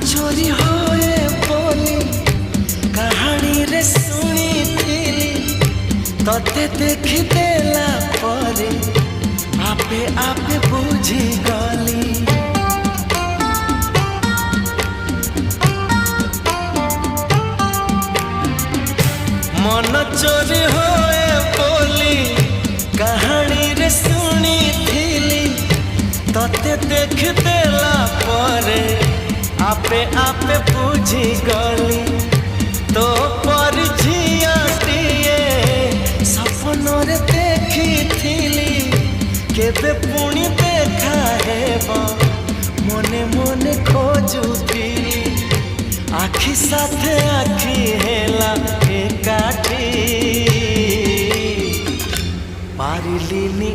चोरी होए बोली कहानी रे सुनी थी तते देखी देला परे आपे आपे बुझी गली मन चोरी होए बोली कहानी रे सुनी थी तते देख देला परे आपे आपे बुझी गली तो पर झियाटिए सपनर देखी थी केबे पुणी देखा हेबा मने मने खोजुथिली आखि साथे आखि हेला एकाठी पारिलिनी